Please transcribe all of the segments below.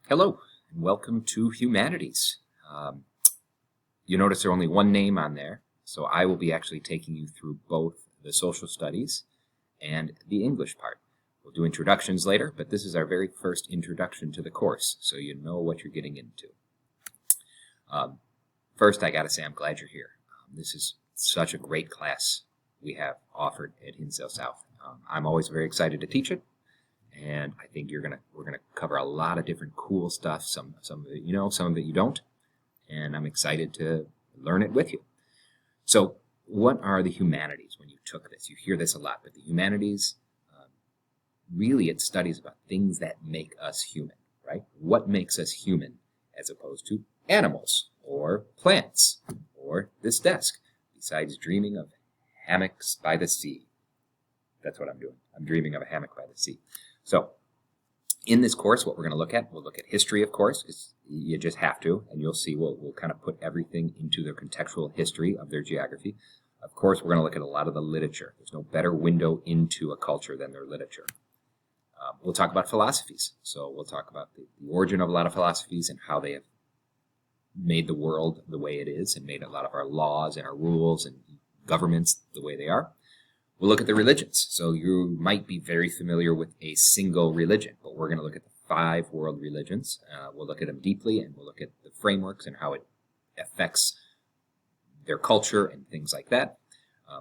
Hello, and welcome to Humanities. You notice there's only one name on there, so I will be actually taking you through both the social studies and the English part. We'll do introductions later, but this is our very first introduction to the course, so you know what you're getting into. First, I gotta say I'm glad you're here. This is such a great class we have offered at Hinsdale South. I'm always very excited to teach it. And I think we're gonna cover a lot of different cool stuff. Some of it you know, some of it you don't, and I'm excited to learn it with you. So, what are the humanities? When you took this, you hear this a lot, but the humanities, really, it studies about things that make us human, right? What makes us human, as opposed to animals or plants or this desk. Besides dreaming of hammocks by the sea, that's what I'm doing. I'm dreaming of a hammock by the sea. So, in this course, what we're going to look at, we'll look at history, of course, because you just have to, and you'll see we'll kind of put everything into their contextual history of their geography. Of course, we're going to look at a lot of the literature. There's no better window into a culture than their literature. We'll talk about philosophies. So we'll talk about the origin of a lot of philosophies and how they have made the world the way it is and made a lot of our laws and our rules and governments the way they are. We'll look at the religions. So you might be very familiar with a single religion, but we're going to look at the 5 world religions. We'll look at them deeply, and we'll look at the frameworks and how it affects their culture and things like that.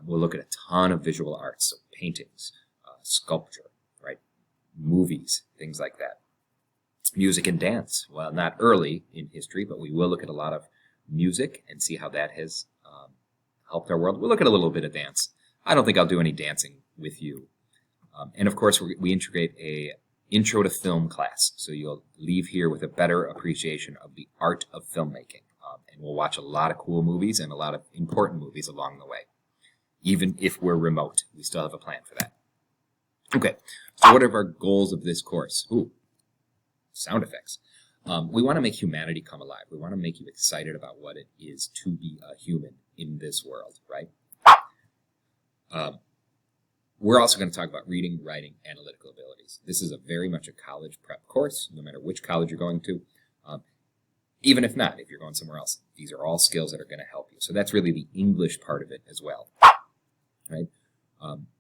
We'll look at a ton of visual arts, so paintings, sculpture, right, movies, things like that. Music and dance. Well, not early in history, but we will look at a lot of music and see how that has helped our world. We'll look at a little bit of dance. I don't think I'll do any dancing with you. And of course, we integrate a intro to film class. So you'll leave here with a better appreciation of the art of filmmaking. And we'll watch a lot of cool movies and a lot of important movies along the way. Even if we're remote, we still have a plan for that. Okay, so what are our goals of this course? Ooh, sound effects. We want to make humanity come alive. We want to make you excited about what it is to be a human in this world, right? We're also going to talk about reading, writing, analytical abilities. This is a very much a college prep course, no matter which college you're going to. Even if not, if you're going somewhere else, these are all skills that are going to help you. So that's really the English part of it as well, right?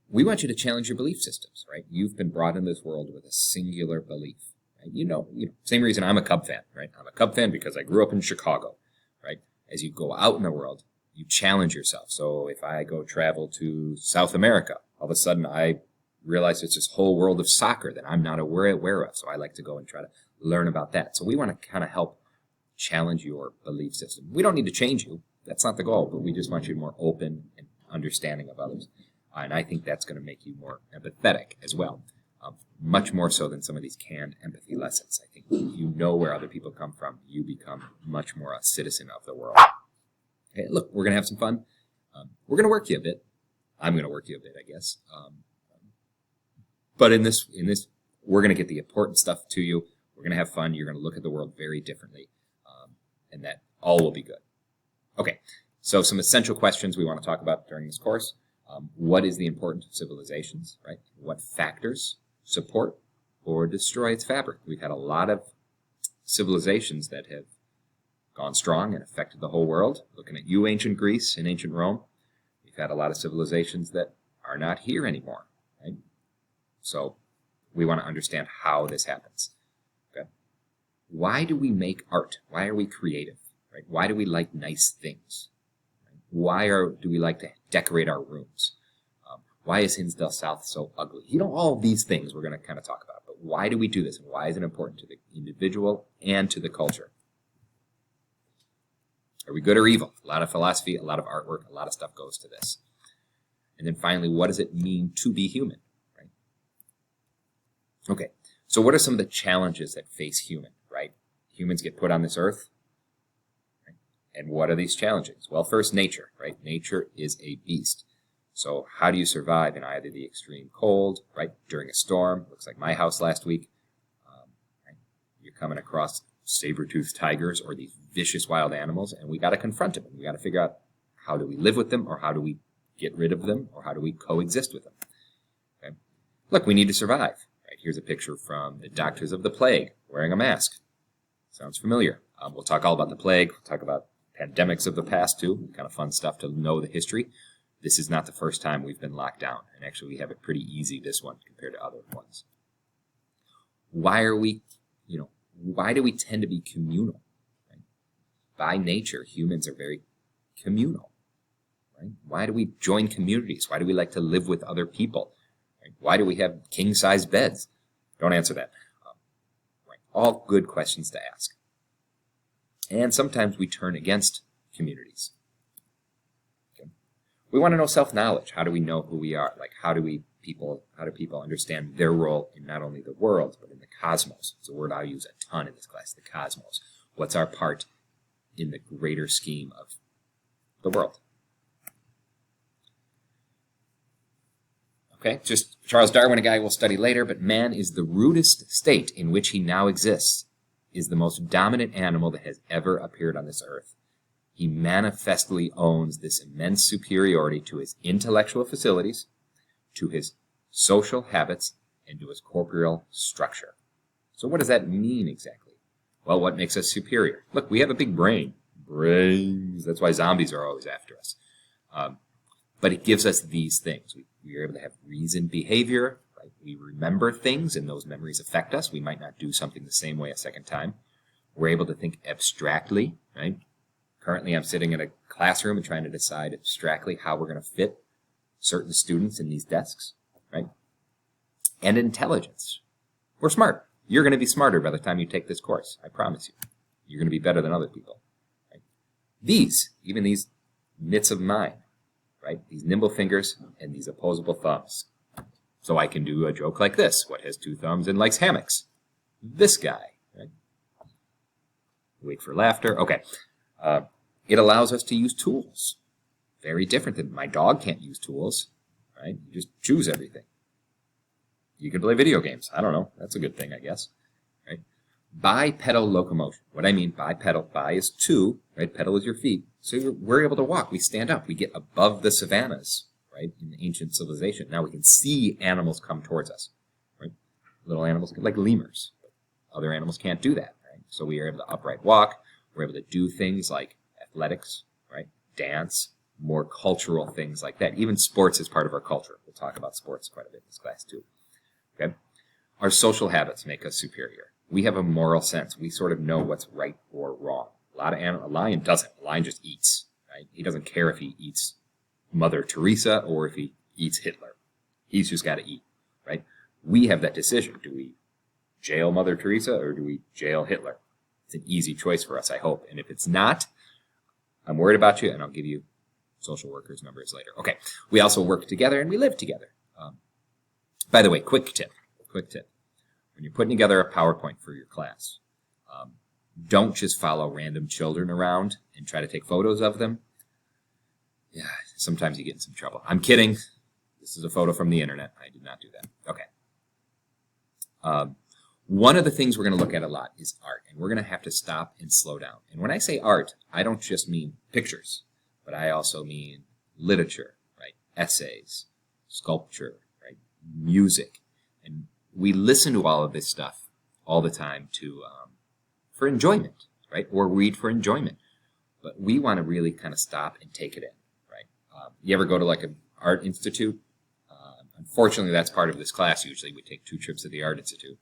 We want you to challenge your belief systems, right? You've been brought into this world with a singular belief, right? You know, same reason I'm a Cub fan, right? I'm a Cub fan because I grew up in Chicago, right? As you go out in the world, you challenge yourself. So if I go travel to South America, all of a sudden I realize it's this whole world of soccer that I'm not aware of. So I like to go and try to learn about that. So we want to kind of help challenge your belief system. We don't need to change you. That's not the goal, but we just want you more open and understanding of others. And I think that's going to make you more empathetic as well. Much more so than some of these canned empathy lessons. I think if you know where other people come from, you become much more a citizen of the world. Okay, look, we're going to have some fun. We're going to work you a bit. I'm going to work you a bit, I guess. But in this, we're going to get the important stuff to you. We're going to have fun. You're going to look at the world very differently. And that all will be good. Okay, so some essential questions we want to talk about during this course. What is the importance of civilizations, right? What factors support or destroy its fabric? We've had a lot of civilizations that have gone strong and affected the whole world. Looking at you, ancient Greece and ancient Rome, we've had a lot of civilizations that are not here anymore, right? So we want to understand how this happens. Okay. Why do we make art? Why are we creative? Right? Why do we like nice things? Right? Why do we like to decorate our rooms? Why is Hinsdale South so ugly? All of these things we're going to kind of talk about. But why do we do this? And why is it important to the individual and to the culture? Are we good or evil? A lot of philosophy, a lot of artwork, a lot of stuff goes to this. And then finally, what does it mean to be human? Right? Okay, so what are some of the challenges that face human, right? Humans get put on this earth. Right? And what are these challenges? Well, first, nature, right? Nature is a beast. So how do you survive in either the extreme cold, right, during a storm? Looks like my house last week. Right? You're coming across saber-toothed tigers or these vicious wild animals, and we got to confront them. We got to figure out how do we live with them, or how do we get rid of them, or how do we coexist with them. Okay? Look, we need to survive. Right? Here's a picture from the Doctors of the Plague wearing a mask. Sounds familiar. We'll talk all about the plague. We'll talk about pandemics of the past, too. Kind of fun stuff to know the history. This is not the first time we've been locked down. And actually, we have it pretty easy, this one, compared to other ones. Why are we, why do we tend to be communal? Right? By nature, humans are very communal. Right? Why do we join communities? Why do we like to live with other people? Right? Why do we have king-size beds? Don't answer that. Right. All good questions to ask. And sometimes we turn against communities. Okay. We want to know self-knowledge. How do we know who we are? Like, how do people understand their role in not only the world, but in the cosmos? It's a word I'll use a ton in this class, the cosmos. What's our part in the greater scheme of the world? Okay, just Charles Darwin, a guy we'll study later, but man is the rudest state in which he now exists, is the most dominant animal that has ever appeared on this earth. He manifestly owns this immense superiority to his intellectual facilities, to his social habits, and to his corporeal structure. So what does that mean exactly? Well, what makes us superior? Look, we have a big brain. Brains. That's why zombies are always after us. But it gives us these things. We are able to have reasoned behavior. Right? We remember things, and those memories affect us. We might not do something the same way a second time. We're able to think abstractly. Right? Currently, I'm sitting in a classroom and trying to decide abstractly how we're going to fit certain students in these desks. Right? And intelligence. We're smart. You're going to be smarter by the time you take this course. I promise you. You're going to be better than other people. Right? Even these mitts of mine, right? These nimble fingers and these opposable thumbs. So I can do a joke like this. What has two thumbs and likes hammocks? This guy. Right? Wait for laughter. Okay. It allows us to use tools. Very different than my dog can't use tools. Right? You just choose everything. You can play video games. I don't know. That's a good thing, I guess. Right? Bipedal locomotion. What I mean bipedal, bi is two, right? Pedal is your feet. So we're able to walk. We stand up. We get above the savannas, right? In ancient civilization. Now we can see animals come towards us, right? Little animals, like lemurs. Other animals can't do that, right? So we are able to upright walk. We're able to do things like athletics, right? Dance, more cultural things like that. Even sports is part of our culture. We'll talk about sports quite a bit in this class too. Okay? Our social habits make us superior. We have a moral sense. We sort of know what's right or wrong. A lion doesn't. A lion just eats. Right? He doesn't care if he eats Mother Teresa or if he eats Hitler. He's just got to eat. Right? We have that decision. Do we jail Mother Teresa or do we jail Hitler? It's an easy choice for us, I hope. And if it's not, I'm worried about you, and I'll give you social workers' numbers later. Okay. We also work together and we live together. By the way, quick tip. When you're putting together a PowerPoint for your class, don't just follow random children around and try to take photos of them. Yeah, sometimes you get in some trouble. I'm kidding. This is a photo from the internet. I did not do that. Okay. One of the things we're going to look at a lot is art, and we're going to have to stop and slow down. And when I say art, I don't just mean pictures, but I also mean literature, right? Essays, sculpture, right? Music. And we listen to all of this stuff all the time for enjoyment, right? Or read for enjoyment. But we want to really kind of stop and take it in, right? You ever go to like an art institute? Unfortunately, that's part of this class usually. We take 2 trips to the art institute.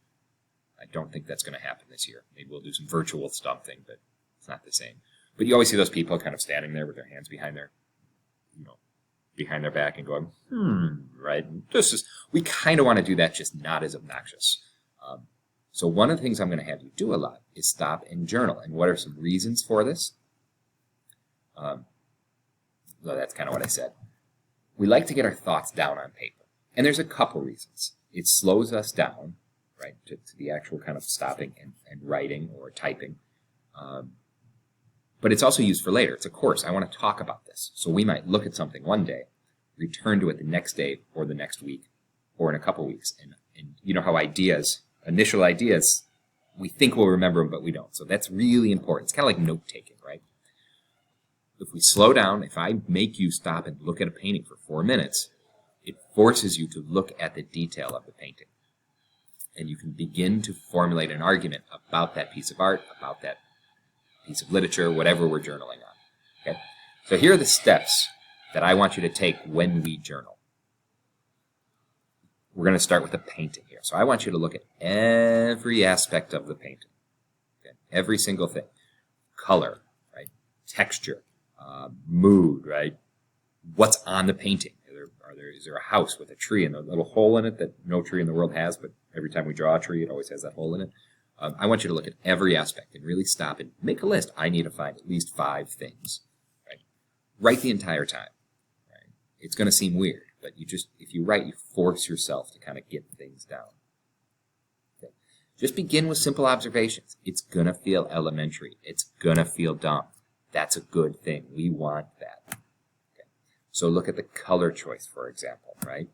I don't think that's going to happen this year. Maybe we'll do some virtual something, but it's not the same. But you always see those people kind of standing there with their hands behind their back and going, right? And we kind of want to do that, just not as obnoxious. So one of the things I'm going to have you do a lot is stop and journal. And what are some reasons for this? Well, that's kind of what I said. We like to get our thoughts down on paper. And there's a couple reasons. It slows us down, right, to the actual kind of stopping and writing or typing. But it's also used for later. It's a course. I want to talk about this. So we might look at something one day, return to it the next day or the next week or in a couple weeks. And you know how initial ideas, we think we'll remember them, but we don't. So that's really important. It's kind of like note-taking, right? If we slow down, if I make you stop and look at a painting for 4 minutes, it forces you to look at the detail of the painting. and you can begin to formulate an argument about that piece of art, about that piece of literature, whatever we're journaling on. Okay? So here are the steps that I want you to take when we journal. We're going to start with a painting here. So I want you to look at every aspect of the painting. Okay? Every single thing. Color, right? Texture, mood, right? What's on the painting? Is there a house with a tree and a little hole in it that no tree in the world has, but every time we draw a tree, it always has that hole in it? I want you to look at every aspect and really stop and make a list. I need to find at least 5 things. Right? Write the entire time. Right? It's going to seem weird, but if you write, you force yourself to kind of get things down. Okay? Just begin with simple observations. It's going to feel elementary. It's going to feel dumb. That's a good thing. We want that. So look at the color choice, for example, right?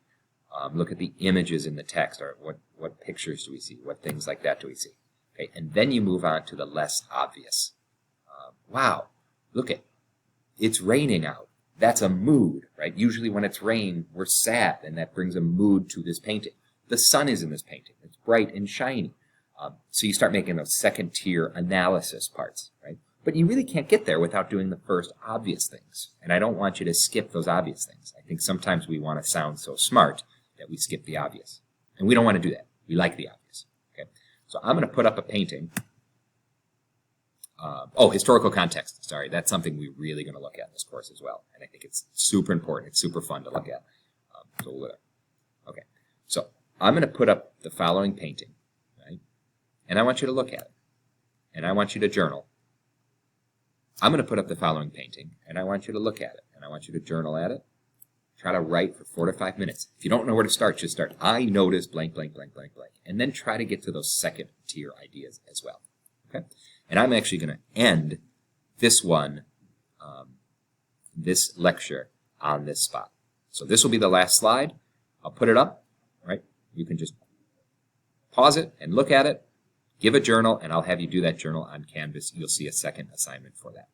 Look at the images in the text, or what pictures do we see? What things like that do we see? Okay, and then you move on to the less obvious. Wow, look at, it's raining out. That's a mood, right? Usually when it's rain, we're sad, and that brings a mood to this painting. The sun is in this painting. It's bright and shiny. So you start making those second-tier analysis parts, right? But you really can't get there without doing the first obvious things. And I don't want you to skip those obvious things. I think sometimes we want to sound so smart that we skip the obvious. And we don't want to do that. We like the obvious. Okay? So I'm going to put up a painting. Historical context. Sorry, that's something we're really going to look at in this course as well. And I think it's super important. It's super fun to look at. Okay. So I'm going to put up the following painting. Right? And I want you to look at it. And I want you to journal. I'm going to put up the following painting, and I want you to look at it, and I want you to journal at it. Try to write for 4 to 5 minutes. If you don't know where to start, just start, I noticed blank, blank, blank, blank, blank, and then try to get to those second-tier ideas as well. Okay? And I'm actually going to end this this lecture on this spot. So this will be the last slide. I'll put it up, right? You can just pause it and look at it. Give a journal, and I'll have you do that journal on Canvas. You'll see a second assignment for that.